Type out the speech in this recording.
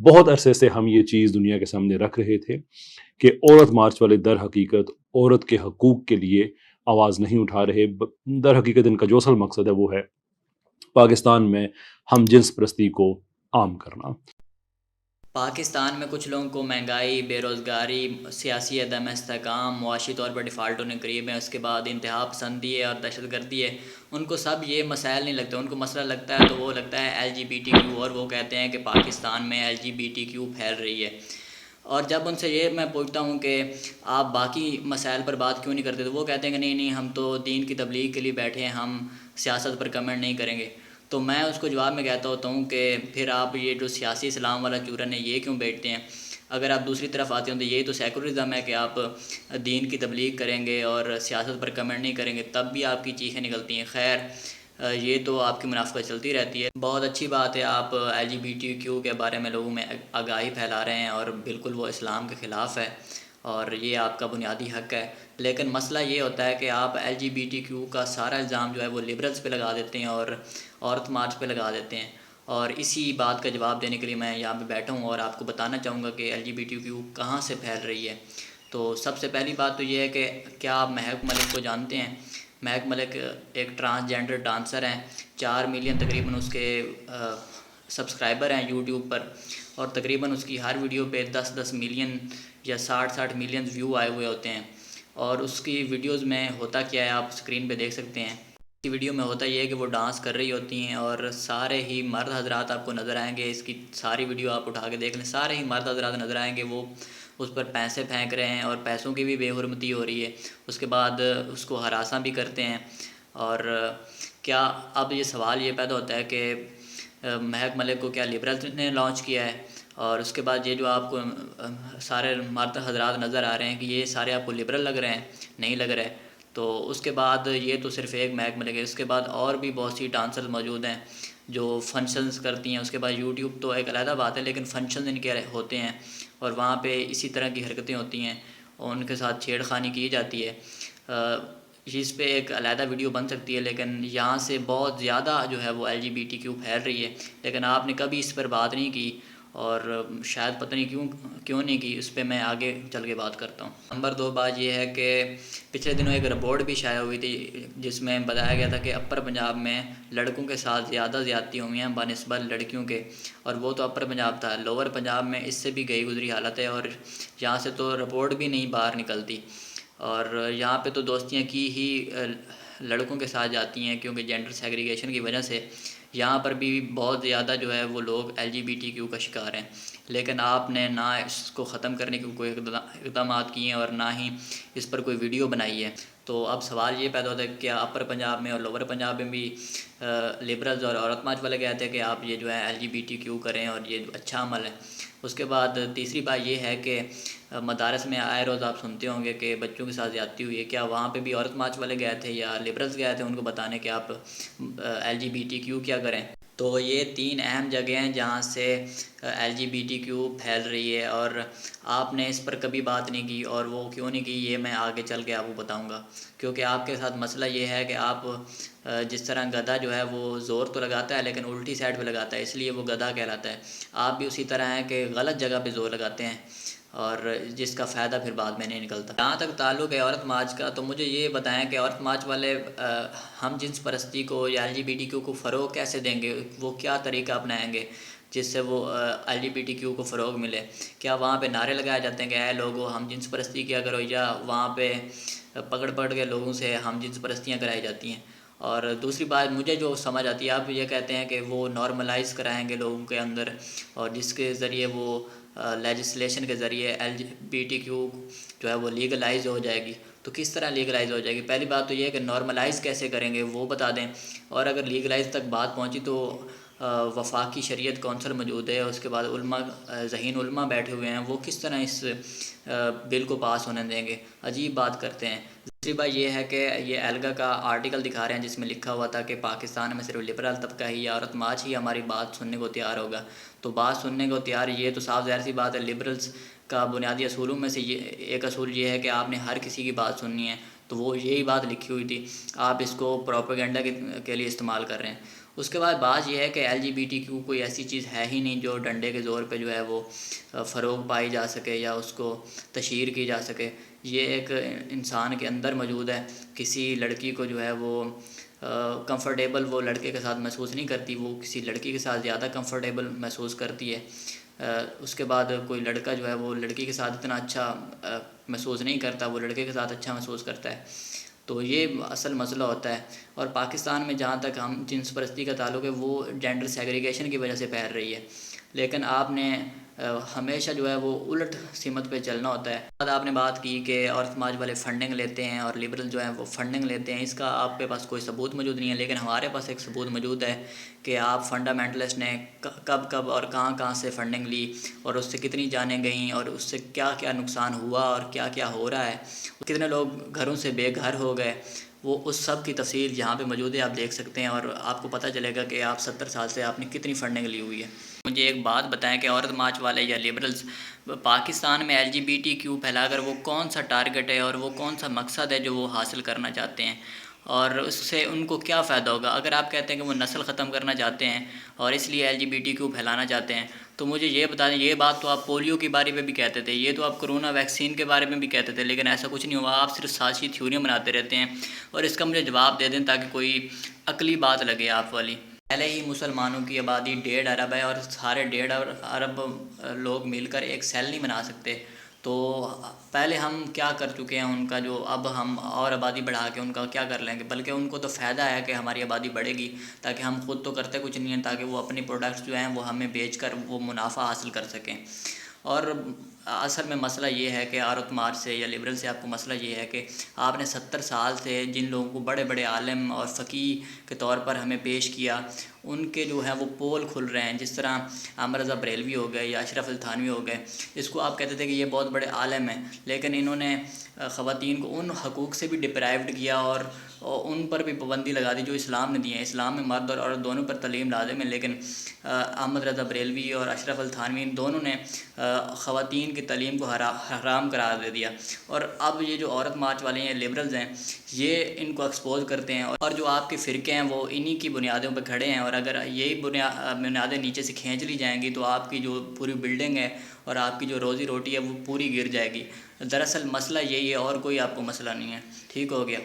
بہت عرصے سے ہم یہ چیز دنیا کے سامنے رکھ رہے تھے کہ عورت مارچ والے در حقیقت عورت کے حقوق کے لیے آواز نہیں اٹھا رہے. در حقیقت ان کا جو اصل مقصد ہے وہ ہے پاکستان میں ہم جنس پرستی کو عام کرنا. پاکستان میں کچھ لوگوں کو مہنگائی، بے روزگاری، سیاسی عدم استحکام، معاشی طور پر ڈیفالٹ ہونے قریب ہیں، اس کے بعد انتہا پسندی ہے اور دہشت گردی ہے، ان کو سب یہ مسائل نہیں لگتے. ان کو مسئلہ لگتا ہے تو وہ لگتا ہے LGBTQ، اور وہ کہتے ہیں کہ پاکستان میں LGBTQ پھیل رہی ہے. اور جب ان سے یہ میں پوچھتا ہوں کہ آپ باقی مسائل پر بات کیوں نہیں کرتے، تو وہ کہتے ہیں کہ نہیں نہیں، ہم تو دین کی تبلیغ کے لیے بیٹھے ہیں، ہم سیاست پر کمنٹ نہیں کریں گے. تو میں اس کو جواب میں کہتا ہوتا ہوں کہ پھر آپ یہ جو سیاسی اسلام والا چورن ہے یہ کیوں بیٹھتے ہیں؟ اگر آپ دوسری طرف آتے ہیں تو یہ تو سیکولرزم ہے کہ آپ دین کی تبلیغ کریں گے اور سیاست پر کمنٹ نہیں کریں گے، تب بھی آپ کی چیخیں نکلتی ہیں. خیر، یہ تو آپ کی منافقت چلتی رہتی ہے. بہت اچھی بات ہے، آپ LGBTQ کے بارے میں لوگوں میں آگاہی پھیلا رہے ہیں، اور بالکل وہ اسلام کے خلاف ہے اور یہ آپ کا بنیادی حق ہے. لیکن مسئلہ یہ ہوتا ہے کہ آپ LGBTQ کا سارا الزام جو ہے وہ لبرلز پہ لگا دیتے ہیں اور عورت مارچ پہ لگا دیتے ہیں. اور اسی بات کا جواب دینے کے لیے میں یہاں پہ بیٹھا ہوں اور آپ کو بتانا چاہوں گا کہ LGBTQ کہاں سے پھیل رہی ہے. تو سب سے پہلی بات تو یہ ہے کہ کیا آپ مہک ملک کو جانتے ہیں؟ مہک ملک ایک ٹرانسجینڈر ڈانسر ہیں. 4 ملین تقریباً اس کے سبسکرائبر ہیں یوٹیوب پر، اور تقریباً اس کی ہر ویڈیو پہ 10 ملین یا 60 ملین ویو آئے ہوئے ہوتے ہیں. اور اس کی ویڈیوز میں ہوتا کیا ہے آپ اسکرین پہ دیکھ سکتے ہیں. اس کی ویڈیو میں ہوتا یہ ہے کہ وہ ڈانس کر رہی ہوتی ہیں اور سارے ہی مرد حضرات آپ کو نظر آئیں گے. اس کی ساری ویڈیو آپ اٹھا کے دیکھ لیں، سارے ہی مرد حضرات نظر آئیں گے، وہ اس پر پیسے پھینک رہے ہیں اور پیسوں کی بھی بے حرمتی ہو رہی ہے. اس کے بعد اس کو ہراساں بھی کرتے ہیں. اور کیا اب یہ سوال یہ پیدا ہوتا ہے کہ مہک ملک کو کیا لبرلز نے لانچ کیا ہے؟ اور اس کے بعد یہ جو آپ کو سارے مرد حضرات نظر آ رہے ہیں کہ یہ سارے آپ کو لبرل لگ رہے ہیں؟ نہیں لگ رہے. تو اس کے بعد یہ تو صرف ایک مہک ملک ہے. اس کے بعد اور بھی بہت سی ڈانسرز موجود ہیں جو فنکشنز کرتی ہیں. اس کے بعد یوٹیوب تو ایک علیحدہ بات ہے، لیکن فنکشنز ان کے ہوتے ہیں اور وہاں پہ اسی طرح کی حرکتیں ہوتی ہیں اور ان کے ساتھ چھیڑ خانی کی جاتی ہے. اس پہ ایک علیحدہ ویڈیو بن سکتی ہے، لیکن یہاں سے بہت زیادہ جو ہے وہ LGBTQ پھیل رہی ہے، لیکن آپ نے کبھی اس پر بات نہیں کی، اور شاید پتہ نہیں کیوں نہیں کی. اس پہ میں آگے چل کے بات کرتا ہوں. نمبر 2 بات یہ ہے کہ پچھلے دنوں ایک رپورٹ بھی شائع ہوئی تھی جس میں بتایا گیا تھا کہ اپر پنجاب میں لڑکوں کے ساتھ زیادہ زیادتی ہوئی ہیں بنسبت لڑکیوں کے. اور وہ تو اپر پنجاب تھا، لوور پنجاب میں اس سے بھی گئی گزری حالت ہے، اور یہاں سے تو رپورٹ بھی نہیں باہر نکلتی. اور یہاں پہ تو دوستیاں کی ہی لڑکوں کے ساتھ جاتی ہیں، کیونکہ جینڈر سیگریگیشن کی وجہ سے یہاں پر بھی بہت زیادہ جو ہے وہ لوگ LGBTQ کا شکار ہیں. لیکن آپ نے نہ اس کو ختم کرنے کے کوئی اقدامات کیے ہیں اور نہ ہی اس پر کوئی ویڈیو بنائی ہے. تو اب سوال یہ پیدا ہوتا ہے کہ کیا اپر پنجاب میں اور لوور پنجاب میں بھی لبرلز اور عورت مارچ والے کہتے ہیں کہ آپ یہ جو ہے LGBTQ کریں اور یہ اچھا عمل ہے. اس کے بعد تیسری بات یہ ہے کہ مدارس میں آئے روز آپ سنتے ہوں گے کہ بچوں کے ساتھ زیادتی ہوئی ہے. کیا وہاں پہ بھی عورت مارچ والے گئے تھے یا لبرلز گئے تھے ان کو بتانے کہ آپ LGBTQ کیا کریں؟ تو یہ 3 اہم جگہیں ہیں جہاں سے LGBTQ پھیل رہی ہے، اور آپ نے اس پر کبھی بات نہیں کی. اور وہ کیوں نہیں کی یہ میں آگے چل کے آپ کو بتاؤں گا، کیونکہ آپ کے ساتھ مسئلہ یہ ہے کہ آپ جس طرح گدھا جو ہے وہ زور تو لگاتا ہے لیکن الٹی سائڈ پہ لگاتا ہے، اس لیے وہ گدھا کہلاتا ہے. آپ بھی اسی طرح ہیں کہ غلط جگہ پہ زور لگاتے ہیں اور جس کا فائدہ پھر بعد میں نہیں نکلتا. جہاں تک تعلق ہے عورت مارچ کا، تو مجھے یہ بتائیں کہ عورت مارچ والے ہم جنس پرستی کو یا LGBTQ کو فروغ کیسے دیں گے؟ وہ کیا طریقہ اپنائیں گے جس سے وہ LGBTQ کو فروغ ملے؟ کیا وہاں پہ نعرے لگائے جاتے ہیں کہ اے لوگو ہم جنس پرستی کیا کرو، یا وہاں پہ پکڑ کے لوگوں سے ہم جنس پرستیاں کرائی جاتی ہیں؟ اور دوسری بات مجھے جو سمجھ آتی ہے، آپ یہ کہتے ہیں کہ وہ نارملائز کرائیں گے لوگوں کے اندر، اور جس کے ذریعے وہ لیجسلیشن کے ذریعے LGBTQ جو ہے وہ لیگلائز ہو جائے گی. تو کس طرح لیگلائز ہو جائے گی؟ پہلی بات تو یہ ہے کہ نارملائز کیسے کریں گے وہ بتا دیں. اور اگر لیگلائز تک بات پہنچی تو وفاقی شریعت کونسل موجود ہے، اس کے بعد علماء ذہین علماء بیٹھے ہوئے ہیں، وہ کس طرح اس بل کو پاس ہونے دیں گے؟ عجیب بات کرتے ہیں. دوسری بات یہ ہے کہ یہ ایلگا کا آرٹیکل دکھا رہے ہیں جس میں لکھا ہوا تھا کہ پاکستان میں صرف لبرل طبقہ ہی یا عورت مارچ ہی ہماری بات سننے کو تیار ہوگا. تو بات سننے کو تیار، یہ تو صاف ظاہر سی بات ہے. لبرلز کا بنیادی اصولوں میں سے ایک اصول یہ ہے کہ آپ نے ہر کسی کی بات سننی ہے، تو وہ یہی بات لکھی ہوئی تھی. آپ اس کو پروپیگنڈا کے لیے استعمال کر رہے ہیں. اس کے بعد بات یہ ہے کہ LGBTQ کوئی ایسی چیز ہے ہی نہیں جو ڈنڈے کے زور پہ جو ہے وہ فروغ پائی جا سکے یا اس کو تشہیر کی جا سکے. یہ ایک انسان کے اندر موجود ہے. کسی لڑکی کو جو ہے وہ کمفرٹیبل وہ لڑکے کے ساتھ محسوس نہیں کرتی, وہ کسی لڑکی کے ساتھ زیادہ کمفرٹیبل محسوس کرتی ہے. اس کے بعد کوئی لڑکا جو ہے وہ لڑکی کے ساتھ اتنا اچھا محسوس نہیں کرتا, وہ لڑکے کے ساتھ اچھا محسوس کرتا ہے. تو یہ اصل مسئلہ ہوتا ہے. اور پاکستان میں جہاں تک ہم جنس پرستی کا تعلق ہے وہ جینڈر سیگریگیشن کی وجہ سے پھیل رہی ہے, لیکن آپ نے ہمیشہ جو ہے وہ الٹ سمت پہ چلنا ہوتا ہے. بعد آپ نے بات کی کہ عورت سماج والے فنڈنگ لیتے ہیں اور لبرل جو ہیں وہ فنڈنگ لیتے ہیں. اس کا آپ کے پاس کوئی ثبوت موجود نہیں ہے, لیکن ہمارے پاس ایک ثبوت موجود ہے کہ آپ فنڈامنٹلسٹ نے کب کب اور کہاں سے فنڈنگ لی اور اس سے کتنی جانیں گئیں اور اس سے کیا کیا نقصان ہوا اور کیا کیا ہو رہا ہے, کتنے لوگ گھروں سے بے گھر ہو گئے. وہ اس سب کی تفصیل یہاں پہ موجود ہے, آپ دیکھ سکتے ہیں اور آپ کو پتہ چلے گا کہ آپ 70 سال سے آپ نے کتنی فنڈنگ لی ہوئی ہے. مجھے ایک بات بتائیں کہ عورت مارچ والے یا لبرلز پاکستان میں LGBTQ پھیلا کر وہ کون سا ٹارگٹ ہے اور وہ کون سا مقصد ہے جو وہ حاصل کرنا چاہتے ہیں اور اس سے ان کو کیا فائدہ ہوگا. اگر آپ کہتے ہیں کہ وہ نسل ختم کرنا چاہتے ہیں اور اس لیے LGBTQ پھیلانا چاہتے ہیں تو مجھے یہ بتا دیں, یہ بات تو آپ پولیو کے بارے میں بھی کہتے تھے, یہ تو آپ کرونا ویکسین کے بارے میں بھی کہتے تھے, لیکن ایسا کچھ نہیں ہوا. آپ صرف سازشی تھیوریاں بناتے رہتے ہیں اور اس کا مجھے جواب دے دیں تاکہ کوئی عقلی بات لگے آپ والی. پہلے ہی مسلمانوں کی آبادی 1.5 ارب ہے اور سارے 1.5 ارب لوگ مل کر ایک سیل نہیں بنا سکتے. تو پہلے ہم کیا کر چکے ہیں ان کا, جو اب ہم اور آبادی بڑھا کے ان کا کیا کر لیں گے, بلکہ ان کو تو فائدہ ہے کہ ہماری آبادی بڑھے گی تاکہ ہم خود تو کرتے کچھ نہیں ہیں, تاکہ وہ اپنی پروڈکٹس جو ہیں وہ ہمیں بیچ کر وہ منافع حاصل کر سکیں. اور اصل میں مسئلہ یہ ہے کہ عورت مارچ سے یا لبرل سے آپ کو مسئلہ یہ ہے کہ آپ نے 70 سال سے جن لوگوں کو بڑے بڑے عالم اور فقیہ کے طور پر ہمیں پیش کیا, ان کے جو ہیں وہ پول کھل رہے ہیں. جس طرح احمد رضا بریلوی ہو گئے یا اشرف علی تھانوی ہو گئے, اس کو آپ کہتے تھے کہ یہ بہت بڑے عالم ہیں, لیکن انہوں نے خواتین کو ان حقوق سے بھی ڈپرائیوڈ کیا اور ان پر بھی پابندی لگا دی جو اسلام نے دی ہیں. اسلام میں مرد اور عورت دونوں پر تعلیم لازم ہے, لیکن احمد رضا بریلوی اور اشرف علی تھانوی دونوں نے خواتین کی تعلیم کو حرام قرار دے دیا. اور اب یہ جو عورت مارچ والے ہیں, لبرلز ہیں, یہ ان کو ایکسپوز کرتے ہیں اور جو آپ کے فرقے ہیں وہ انہی کی بنیادوں پہ کھڑے ہیں. اور اگر یہی بنیادیں نیچے سے کھینچ لی جائیں گی تو آپ کی جو پوری بلڈنگ ہے اور آپ کی جو روزی روٹی ہے وہ پوری گر جائے گی. دراصل مسئلہ یہی ہے اور کوئی آپ کو مسئلہ نہیں ہے. ٹھیک ہو گیا.